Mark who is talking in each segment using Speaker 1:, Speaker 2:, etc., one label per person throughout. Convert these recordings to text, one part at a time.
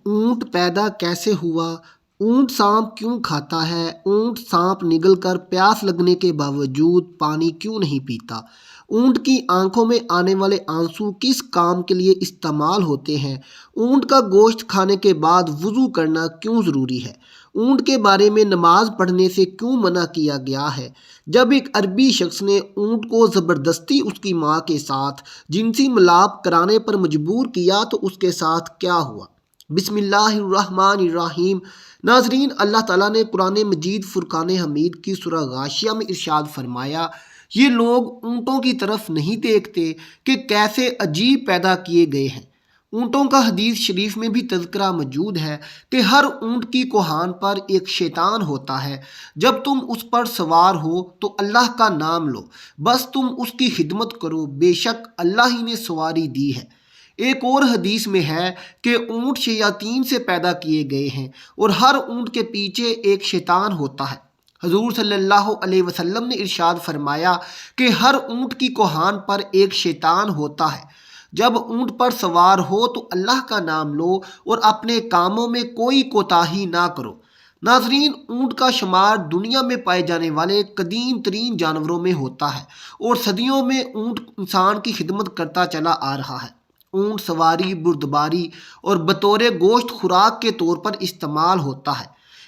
Speaker 1: اونٹ پیدا کیسے ہوا؟ اونٹ سانپ کیوں کھاتا ہے؟ اونٹ سانپ نگل کر پیاس لگنے کے باوجود پانی کیوں نہیں پیتا؟ اونٹ کی آنکھوں میں آنے والے آنسو کس کام کے لیے استعمال ہوتے ہیں؟ اونٹ کا گوشت کھانے کے بعد وضو کرنا کیوں ضروری ہے؟ اونٹ کے بارے میں نماز پڑھنے سے کیوں منع کیا گیا ہے؟ جب ایک عربی شخص نے اونٹ کو زبردستی اس کی ماں کے ساتھ جنسی ملاپ کرانے پر مجبور کیا تو اس کے ساتھ کیا ہوا؟ بسم اللہ الرحمن الرحیم۔ ناظرین، اللہ تعالیٰ نے قرآن مجید فرقان حمید کی سورہ غاشیہ میں ارشاد فرمایا، یہ لوگ اونٹوں کی طرف نہیں دیکھتے کہ کیسے عجیب پیدا کیے گئے ہیں۔ اونٹوں کا حدیث شریف میں بھی تذکرہ موجود ہے کہ ہر اونٹ کی کوہان پر ایک شیطان ہوتا ہے۔ جب تم اس پر سوار ہو تو اللہ کا نام لو، بس تم اس کی خدمت کرو، بے شک اللہ ہی نے سواری دی ہے۔ ایک اور حدیث میں ہے کہ اونٹ شیاطین سے پیدا کیے گئے ہیں اور ہر اونٹ کے پیچھے ایک شیطان ہوتا ہے۔ حضور صلی اللہ علیہ وسلم نے ارشاد فرمایا کہ ہر اونٹ کی کوہان پر ایک شیطان ہوتا ہے۔ جب اونٹ پر سوار ہو تو اللہ کا نام لو اور اپنے کاموں میں کوئی کوتاہی نہ کرو۔ ناظرین، اونٹ کا شمار دنیا میں پائے جانے والے قدیم ترین جانوروں میں ہوتا ہے اور صدیوں میں اونٹ انسان کی خدمت کرتا چلا آ رہا ہے۔ اونٹ سواری، بردباری اور بطور گوشت خوراک کے طور پر استعمال ہوتا ہے۔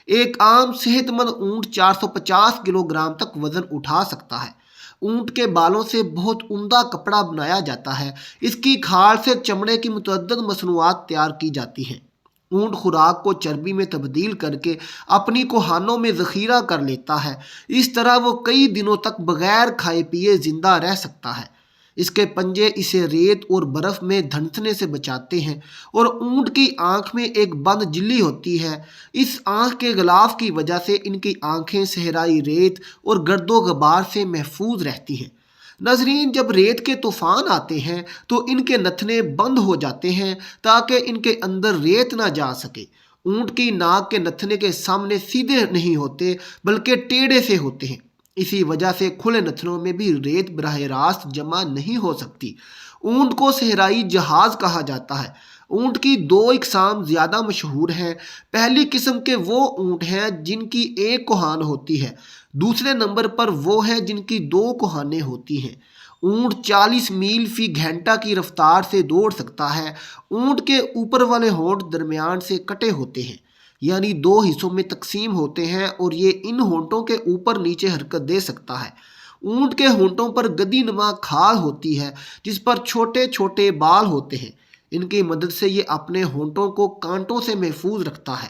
Speaker 1: ایک عام صحت مند اونٹ 450 کلو گرام تک وزن اٹھا سکتا ہے۔ اونٹ کے بالوں سے بہت عمدہ کپڑا بنایا جاتا ہے۔ اس کی کھال سے چمڑے کی متعدد مصنوعات تیار کی جاتی ہیں۔ اونٹ خوراک کو چربی میں تبدیل کر کے اپنی کوہانوں میں ذخیرہ کر لیتا ہے۔ اس طرح وہ کئی دنوں تک بغیر کھائے پیے زندہ رہ سکتا ہے۔ اس کے پنجے اسے ریت اور برف میں دھنسنے سے بچاتے ہیں اور اونٹ کی آنکھ میں ایک بند جھلی ہوتی ہے۔ اس آنکھ کے غلاف کی وجہ سے ان کی آنکھیں صحرائی ریت اور گرد و غبار سے محفوظ رہتی ہیں۔ ناظرین، جب ریت کے طوفان آتے ہیں تو ان کے نتھنے بند ہو جاتے ہیں تاکہ ان کے اندر ریت نہ جا سکے۔ اونٹ کی ناک کے نتھنے کے سامنے سیدھے نہیں ہوتے بلکہ ٹیڑھے سے ہوتے ہیں۔ اسی وجہ سے کھلے نتھنوں میں بھی ریت براہ راست جمع نہیں ہو سکتی۔ اونٹ کو صحرائی جہاز کہا جاتا ہے۔ اونٹ کی دو اقسام زیادہ مشہور ہیں۔ پہلی قسم کے وہ اونٹ ہیں جن کی ایک کوہان ہوتی ہے۔ دوسرے نمبر پر وہ ہیں جن کی دو کوہانیں ہوتی ہیں۔ اونٹ 40 میل فی گھنٹہ کی رفتار سے دوڑ سکتا ہے۔ اونٹ کے اوپر والے ہونٹ درمیان سے کٹے ہوتے ہیں، یعنی دو حصوں میں تقسیم ہوتے ہیں، اور یہ ان ہونٹوں کے اوپر نیچے حرکت دے سکتا ہے۔ اونٹ کے ہونٹوں پر گدی نما کھال ہوتی ہے جس پر چھوٹے چھوٹے بال ہوتے ہیں۔ ان کی مدد سے یہ اپنے ہونٹوں کو کانٹوں سے محفوظ رکھتا ہے۔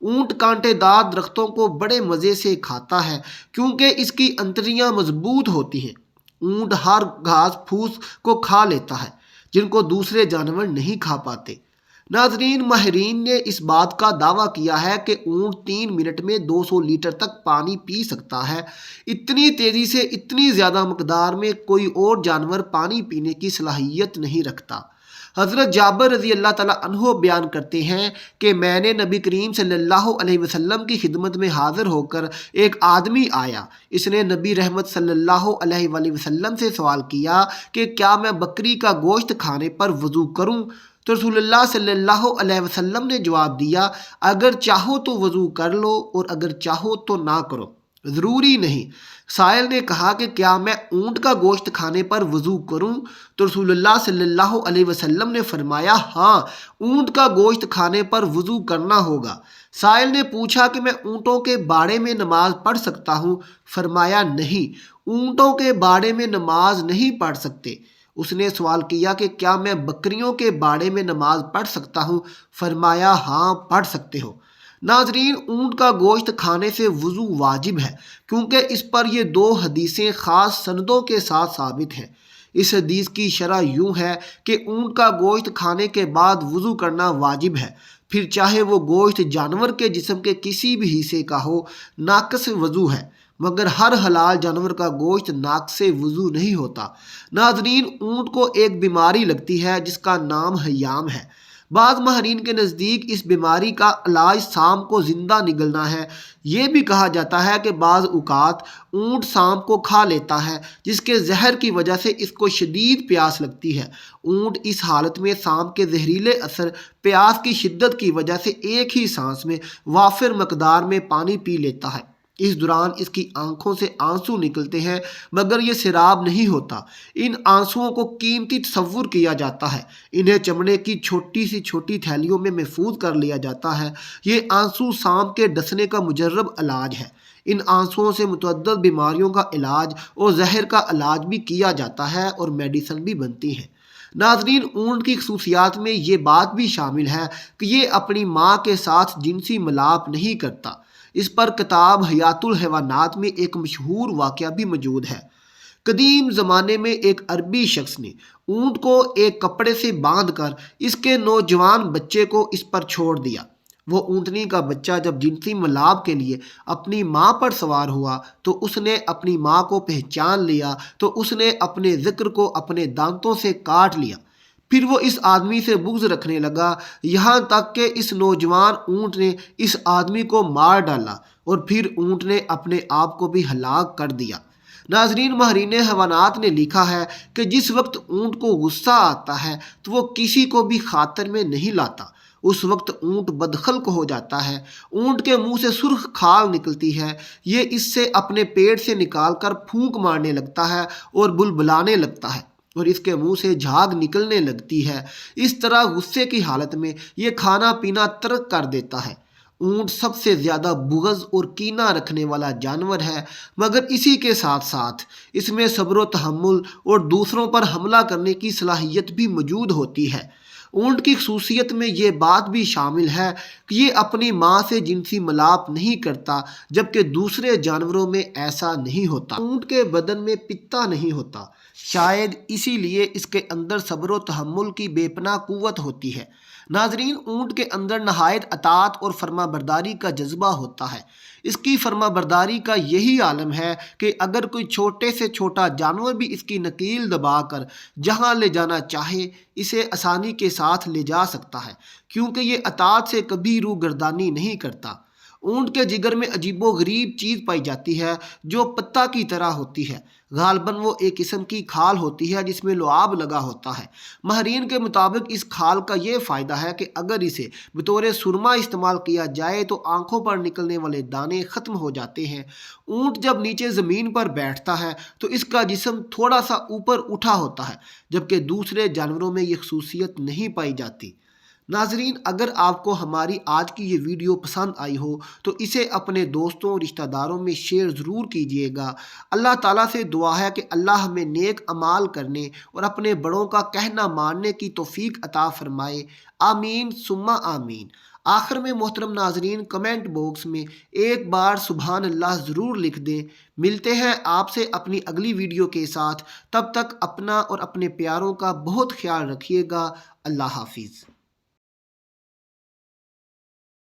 Speaker 1: اونٹ کانٹے دار درختوں کو بڑے مزے سے کھاتا ہے کیونکہ اس کی انتڑیاں مضبوط ہوتی ہیں۔ اونٹ ہر گھاس پھوس کو کھا لیتا ہے جن کو دوسرے جانور نہیں کھا پاتے۔ ناظرین، ماہرین نے اس بات کا دعویٰ کیا ہے کہ اونٹ 3 منٹ میں 200 لیٹر تک پانی پی سکتا ہے۔ اتنی تیزی سے اتنی زیادہ مقدار میں کوئی اور جانور پانی پینے کی صلاحیت نہیں رکھتا۔ حضرت جابر رضی اللہ تعالیٰ عنہ بیان کرتے ہیں کہ میں نے نبی کریم صلی اللہ علیہ وسلم کی خدمت میں حاضر ہو کر ایک آدمی آیا۔ اس نے نبی رحمت صلی اللہ علیہ وآلہ وسلم سے سوال کیا کہ کیا میں بکری کا گوشت کھانے پر وضو کروں؟ تو رسول اللہ صلی اللہ علیہ وسلم نے جواب دیا، اگر چاہو تو وضو کر لو اور اگر چاہو تو نہ کرو، ضروری نہیں۔ سائل نے کہا کہ کیا میں اونٹ کا گوشت کھانے پر وضو کروں؟ تو رسول اللہ صلی اللہ علیہ وسلم نے فرمایا، ہاں، اونٹ کا گوشت کھانے پر وضو کرنا ہوگا۔ سائل نے پوچھا کہ میں اونٹوں کے باڑے میں نماز پڑھ سکتا ہوں؟ فرمایا، نہیں، اونٹوں کے باڑے میں نماز نہیں پڑھ سکتے۔ اس نے سوال کیا کہ کیا میں بکریوں کے باڑے میں نماز پڑھ سکتا ہوں؟ فرمایا، ہاں، پڑھ سکتے ہو۔ ناظرین، اونٹ کا گوشت کھانے سے وضو واجب ہے کیونکہ اس پر یہ دو حدیثیں خاص سندوں کے ساتھ ثابت ہیں۔ اس حدیث کی شرح یوں ہے کہ اونٹ کا گوشت کھانے کے بعد وضو کرنا واجب ہے، پھر چاہے وہ گوشت جانور کے جسم کے کسی بھی حصے کا ہو، ناقص وضو ہے، مگر ہر حلال جانور کا گوشت ناقص وضو نہیں ہوتا۔ ناظرین، اونٹ کو ایک بیماری لگتی ہے جس کا نام ہیام ہے۔ بعض ماہرین کے نزدیک اس بیماری کا علاج سانپ کو زندہ نگلنا ہے۔ یہ بھی کہا جاتا ہے کہ بعض اوقات اونٹ سانپ کو کھا لیتا ہے، جس کے زہر کی وجہ سے اس کو شدید پیاس لگتی ہے۔ اونٹ اس حالت میں سانپ کے زہریلے اثر، پیاس کی شدت کی وجہ سے ایک ہی سانس میں وافر مقدار میں پانی پی لیتا ہے۔ اس دوران اس کی آنکھوں سے آنسو نکلتے ہیں، مگر یہ سیراب نہیں ہوتا۔ ان آنسوؤں کو قیمتی تصور کیا جاتا ہے۔ انہیں چمڑے کی چھوٹی سی چھوٹی تھیلیوں میں محفوظ کر لیا جاتا ہے۔ یہ آنسو سانپ کے ڈسنے کا مجرب علاج ہے۔ ان آنسوؤں سے متعدد بیماریوں کا علاج اور زہر کا علاج بھی کیا جاتا ہے اور میڈیسن بھی بنتی ہے۔ ناظرین، اونٹ کی خصوصیات میں یہ بات بھی شامل ہے کہ یہ اپنی ماں کے ساتھ جنسی ملاپ نہیں کرتا۔ اس پر کتاب حیات الحیوانات میں ایک مشہور واقعہ بھی موجود ہے۔ قدیم زمانے میں ایک عربی شخص نے اونٹ کو ایک کپڑے سے باندھ کر اس کے نوجوان بچے کو اس پر چھوڑ دیا۔ وہ اونٹنی کا بچہ جب جنسی ملاپ کے لیے اپنی ماں پر سوار ہوا تو اس نے اپنی ماں کو پہچان لیا، تو اس نے اپنے ذکر کو اپنے دانتوں سے کاٹ لیا۔ پھر وہ اس آدمی سے بغض رکھنے لگا، یہاں تک کہ اس نوجوان اونٹ نے اس آدمی کو مار ڈالا اور پھر اونٹ نے اپنے آپ کو بھی ہلاک کر دیا۔ ناظرین، ماہرین حیوانات نے لکھا ہے کہ جس وقت اونٹ کو غصہ آتا ہے تو وہ کسی کو بھی خاطر میں نہیں لاتا۔ اس وقت اونٹ بدخلق ہو جاتا ہے۔ اونٹ کے منہ سے سرخ کھال نکلتی ہے۔ یہ اس سے اپنے پیٹ سے نکال کر پھونک مارنے لگتا ہے اور بلبلانے لگتا ہے، اور اس کے منہ سے جھاگ نکلنے لگتی ہے۔ اس طرح غصے کی حالت میں یہ کھانا پینا ترک کر دیتا ہے۔ اونٹ سب سے زیادہ بغض اور کینہ رکھنے والا جانور ہے، مگر اسی کے ساتھ ساتھ اس میں صبر و تحمل اور دوسروں پر حملہ کرنے کی صلاحیت بھی موجود ہوتی ہے۔ اونٹ کی خصوصیت میں یہ بات بھی شامل ہے کہ یہ اپنی ماں سے جنسی ملاپ نہیں کرتا، جبکہ دوسرے جانوروں میں ایسا نہیں ہوتا۔ اونٹ کے بدن میں پتا نہیں ہوتا، شاید اسی لیے اس کے اندر صبر و تحمل کی بے پناہ قوت ہوتی ہے۔ ناظرین، اونٹ کے اندر نہایت اطاعت اور فرما برداری کا جذبہ ہوتا ہے۔ اس کی فرما برداری کا یہی عالم ہے کہ اگر کوئی چھوٹے سے چھوٹا جانور بھی اس کی نکیل دبا کر جہاں لے جانا چاہے اسے آسانی کے ساتھ لے جا سکتا ہے، کیونکہ یہ اطاعت سے کبھی روگردانی نہیں کرتا۔ اونٹ کے جگر میں عجیب و غریب چیز پائی جاتی ہے جو پتہ کی طرح ہوتی ہے۔ غالباً وہ ایک قسم کی کھال ہوتی ہے جس میں لعاب لگا ہوتا ہے۔ ماہرین کے مطابق اس کھال کا یہ فائدہ ہے کہ اگر اسے بطور سرما استعمال کیا جائے تو آنکھوں پر نکلنے والے دانے ختم ہو جاتے ہیں۔ اونٹ جب نیچے زمین پر بیٹھتا ہے تو اس کا جسم تھوڑا سا اوپر اٹھا ہوتا ہے، جبکہ دوسرے جانوروں میں یہ خصوصیت نہیں پائی جاتی۔ ناظرین، اگر آپ کو ہماری آج کی یہ ویڈیو پسند آئی ہو تو اسے اپنے دوستوں اور رشتہ داروں میں شیئر ضرور کیجیے گا۔ اللہ تعالیٰ سے دعا ہے کہ اللہ ہمیں نیک اعمال کرنے اور اپنے بڑوں کا کہنا ماننے کی توفیق عطا فرمائے۔ آمین ثم آمین۔ آخر میں محترم ناظرین، کمنٹ باکس میں ایک بار سبحان اللہ ضرور لکھ دیں۔ ملتے ہیں آپ سے اپنی اگلی ویڈیو کے ساتھ، تب تک اپنا اور اپنے پیاروں کا بہت خیال رکھیے گا۔ اللہ حافظ۔